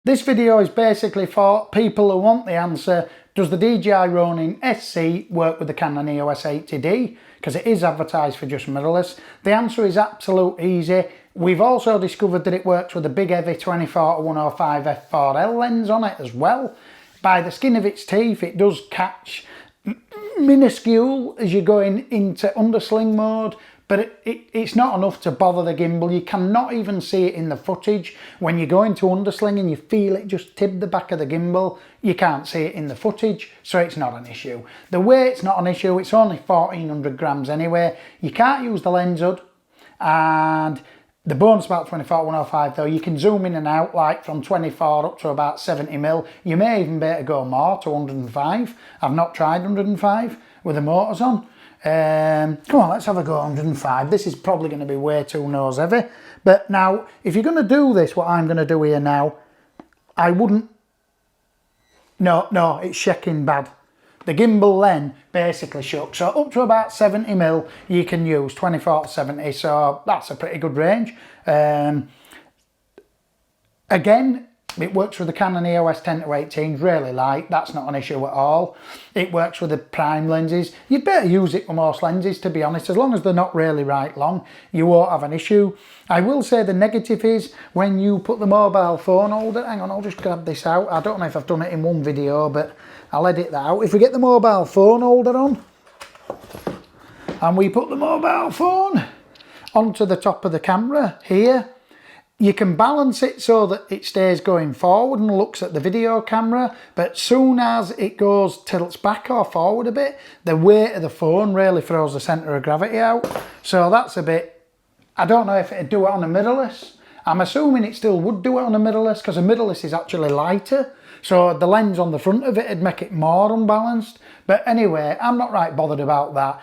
This video is basically for people who want the answer, does the DJI Ronin SC work with the Canon EOS 80D? Because it is advertised for just mirrorless. The answer is absolute easy. We've also discovered that it works with a big heavy 24-105 f4L lens on it as well. By the skin of its teeth, it does catch minuscule as you're going into undersling mode, but it's not enough to bother the gimbal. You cannot even see it in the footage. When you go into undersling and you feel it just tip the back of the gimbal, you can't see it in the footage, so it's not an issue. The weight's not an issue, it's only 1400 grams anyway. You can't use the lens hood, and the bonus about 24-105 though, you can zoom in and out like from 24 up to about 70mm. You may even be able to go more to 105. I've not tried 105 with the motors on. Come on, let's have a go 105. This is probably going to be way too nose heavy. But now, if you're going to do this, what I'm going to do here now, I wouldn't... No, it's shaking bad. The gimbal then basically shook. So up to about 70mm you can use 24-70, so that's a pretty good range. Again, it works with the Canon EOS 10-18, really light, that's not an issue at all. It works with the prime lenses. You'd better use it with most lenses, to be honest. As long as they're not really right long, you won't have an issue. I will say the negative is when you put the mobile phone holder, hang on, I'll just grab this out. I don't know if I've done it in one video, but I'll edit that out. If we get the mobile phone holder on, and we put the mobile phone onto the top of the camera here, you can balance it so that it stays going forward and looks at the video camera, but soon as it tilts back or forward a bit, the weight of the phone really throws the centre of gravity out. So that's a bit, I don't know if it'd do it on a mirrorless. I'm assuming it still would do it on a mirrorless, because a mirrorless is actually lighter, so the lens on the front of it would make it more unbalanced. But anyway, I'm not right bothered about that.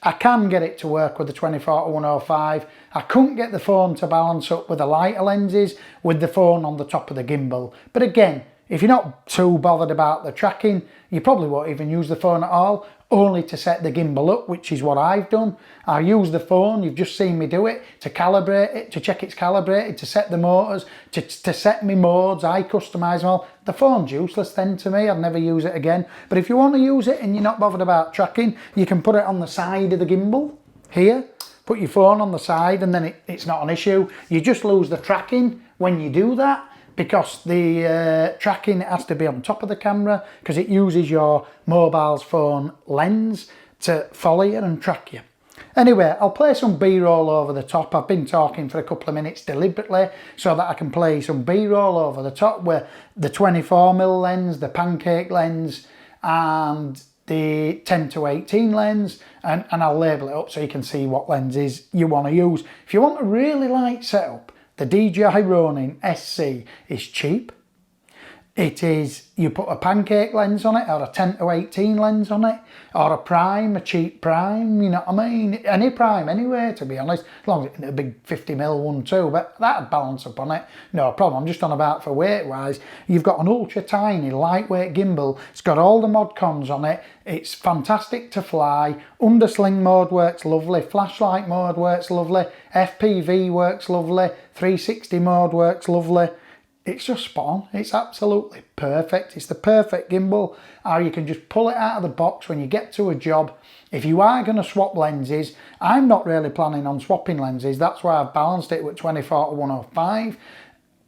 I can get it to work with the 24-105. I couldn't get the phone to balance up with the lighter lenses with the phone on the top of the gimbal. But again, if you're not too bothered about the tracking, you probably won't even use the phone at all, only to set the gimbal up, which is what I've done. I use the phone, you've just seen me do it, to calibrate it, to check it's calibrated, to set the motors, to set my modes. I customise them all. The phone's useless then to me, I'd never use it again. But if you want to use it and you're not bothered about tracking, you can put it on the side of the gimbal, here. Put your phone on the side and then it's not an issue. You just lose the tracking when you do that, because the tracking has to be on top of the camera, because it uses your mobile's phone lens to follow you and track you. Anyway, I'll play some B-roll over the top. I've been talking for a couple of minutes deliberately so that I can play some B-roll over the top with the 24mm lens, the pancake lens, and the 10-18 lens, and I'll label it up so you can see what lenses you want to use. If you want a really light setup, the DJI Ronin SC is cheap. It is, you put a pancake lens on it, or a 10-18 lens on it, or a prime, a cheap prime, you know what I mean? Any prime anyway, to be honest, as long as it's a big 50mm one too, but that'd balance up on it, no problem. I'm just on about for weight wise. You've got an ultra tiny, lightweight gimbal, it's got all the mod cons on it, it's fantastic to fly, undersling mode works lovely, flashlight mode works lovely, FPV works lovely, 360 mode works lovely. It's just spot on. It's absolutely perfect. It's the perfect gimbal. Or you can just pull it out of the box when you get to a job. If you are going to swap lenses, I'm not really planning on swapping lenses. That's why I've balanced it with 24-105.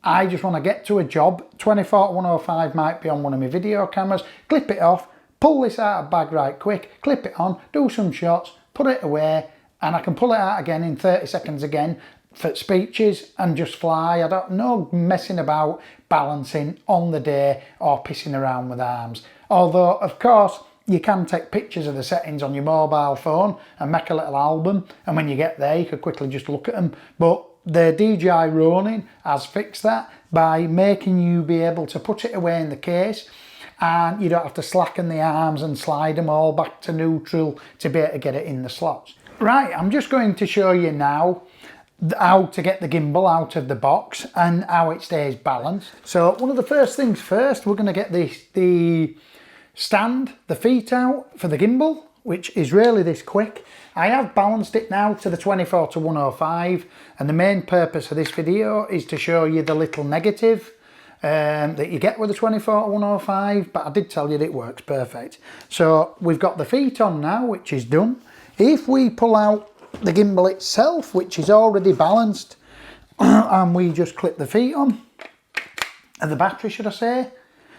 I just want to get to a job. 24-105 might be on one of my video cameras. Clip it off, pull this out of the bag right quick, clip it on, do some shots, put it away, and I can pull it out again in 30 seconds again for speeches and just fly. I don't know messing about balancing on the day or pissing around with arms. Although of course you can take pictures of the settings on your mobile phone and make a little album, and when you get there you could quickly just look at them. But the DJI Ronin has fixed that by making you be able to put it away in the case, and you don't have to slacken the arms and slide them all back to neutral to be able to get it in the slots. Right, I'm just going to show you now how to get the gimbal out of the box and how it stays balanced. So one of the first things first, we're going to get the stand, the feet out for the gimbal, which is really this quick. I have balanced it now to the 24-105, and the main purpose of this video is to show you the little negative that you get with the 24-105, but I did tell you that it works perfect. So we've got the feet on now, which is done. If we pull out the gimbal itself, which is already balanced, and we just clip the feet on, and the battery should I say.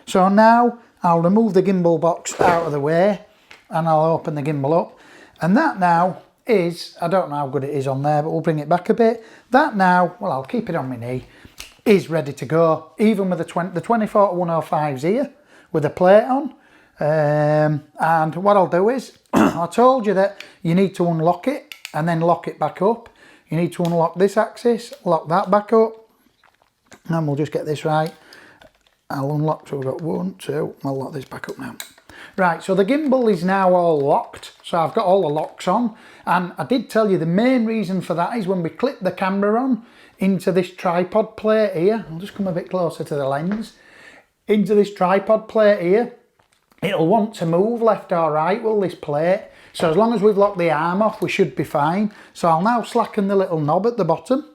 So now I'll remove the gimbal box out of the way and I'll open the gimbal up, and that now is, I don't know how good it is on there, but we'll bring it back a bit. That now, well, I'll keep it on my knee, is ready to go, even with the 24-105s here with a plate on. And what I'll do is, I told you that you need to unlock it and then lock it back up. You need to unlock this axis, lock that back up, and we'll just get this right. I'll unlock, so we've got 1, 2, I'll lock this back up now. Right, so the gimbal is now all locked, so I've got all the locks on, and I did tell you the main reason for that is when we clip the camera on into this tripod plate here, I'll just come a bit closer to the lens, into this tripod plate here, it'll want to move left or right, will this plate? So as long as we've locked the arm off, we should be fine. So I'll now slacken the little knob at the bottom.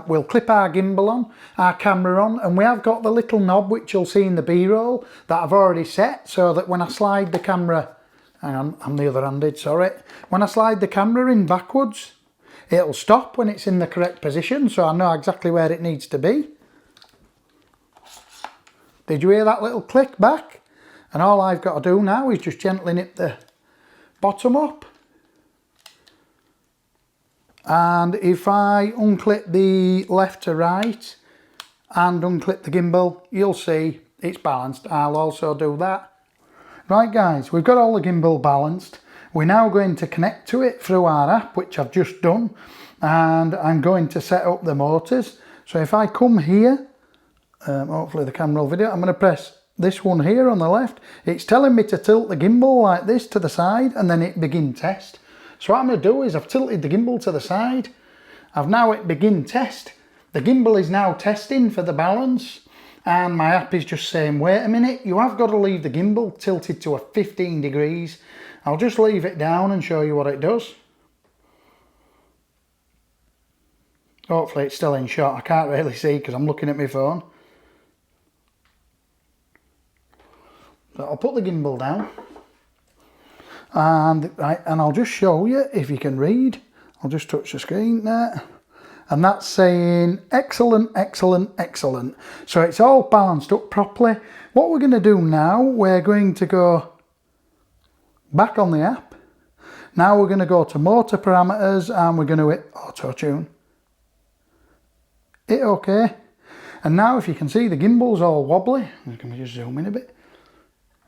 We'll clip our gimbal on, our camera on, and we have got the little knob which you'll see in the B-roll that I've already set, so that when I slide the camera, hang on, I'm the other handed, sorry. When I slide the camera in backwards, it'll stop when it's in the correct position, so I know exactly where it needs to be. Did you hear that little click back? And all I've got to do now is just gently nip the bottom up. And if I unclip the left to right and unclip the gimbal, you'll see it's balanced. I'll also do that. Right guys, we've got all the gimbal balanced. We're now going to connect to it through our app, which I've just done. And I'm going to set up the motors. So if I come here, hopefully the camera will video, I'm going to press this one here on the left. It's telling me to tilt the gimbal like this to the side and then it begin test. So what I'm going to do is I've tilted the gimbal to the side. I've now hit begin test. The gimbal is now testing for the balance, and my app is just saying wait a minute, you have got to leave the gimbal tilted to a 15 degrees. I'll just leave it down and show you what it does. Hopefully it's still in shot. I can't really see because I'm looking at my phone. So I'll put the gimbal down. And I'll just show you if you can read. I'll just touch the screen there, and that's saying excellent, excellent, excellent. So it's all balanced up properly. What we're going to do now, we're going to go back on the app. Now we're going to go to motor parameters and we're going to hit auto tune. Hit OK. And now if you can see the gimbal's all wobbly. Can we just zoom in a bit?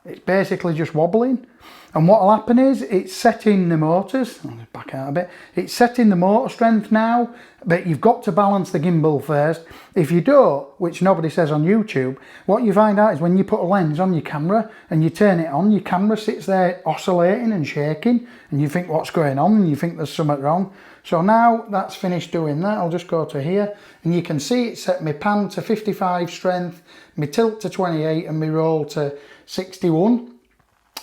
It's basically just wobbling, and what will happen is it's setting the motors. I'll just back out a bit. It's setting the motor strength now, but you've got to balance the gimbal first. If you don't, which nobody says on YouTube, what you find out is when you put a lens on your camera and you turn it on, your camera sits there oscillating and shaking, and you think what's going on, and you think there's something wrong. So now that's finished doing that, I'll just go to here, and you can see it set my pan to 55 strength, my tilt to 28, and my roll to 61,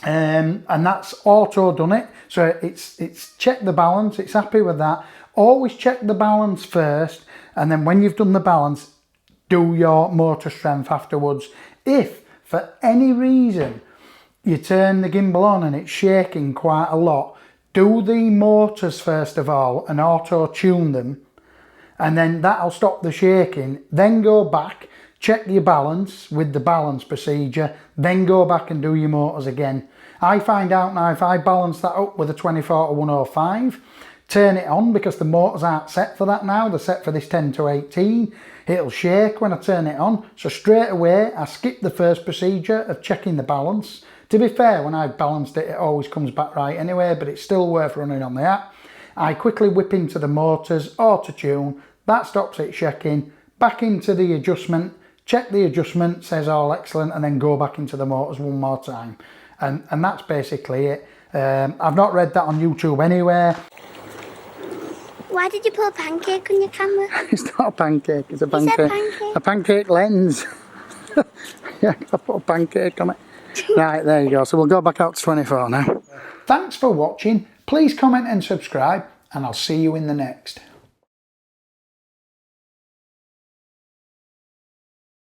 and that's auto done it. So it's checked the balance, it's happy with that. Always check the balance first, and then when you've done the balance, do your motor strength afterwards. If for any reason you turn the gimbal on and it's shaking quite a lot, do the motors first of all and auto tune them, and then that'll stop the shaking. Then go back, check your balance with the balance procedure, then go back and do your motors again. I find out now if I balance that up with a 24-105, turn it on because the motors aren't set for that now, they're set for this 10 to 18, it'll shake when I turn it on. So straight away I skip the first procedure of checking the balance. To be fair, when I've balanced it, it always comes back right anyway, but it's still worth running on the app. I quickly whip into the motors, auto tune, that stops it shaking, back into the adjustment, check the adjustment, says all excellent, and then go back into the motors one more time. And that's basically it. I've not read that on YouTube anywhere. Why did you put a pancake on your camera? It's not a pancake, it's a pancake. A pancake lens. Yeah, I put a pancake on it. Right, there you go. So we'll go back out to 24 now. Thanks for watching. Please comment and subscribe, and I'll see you in the next.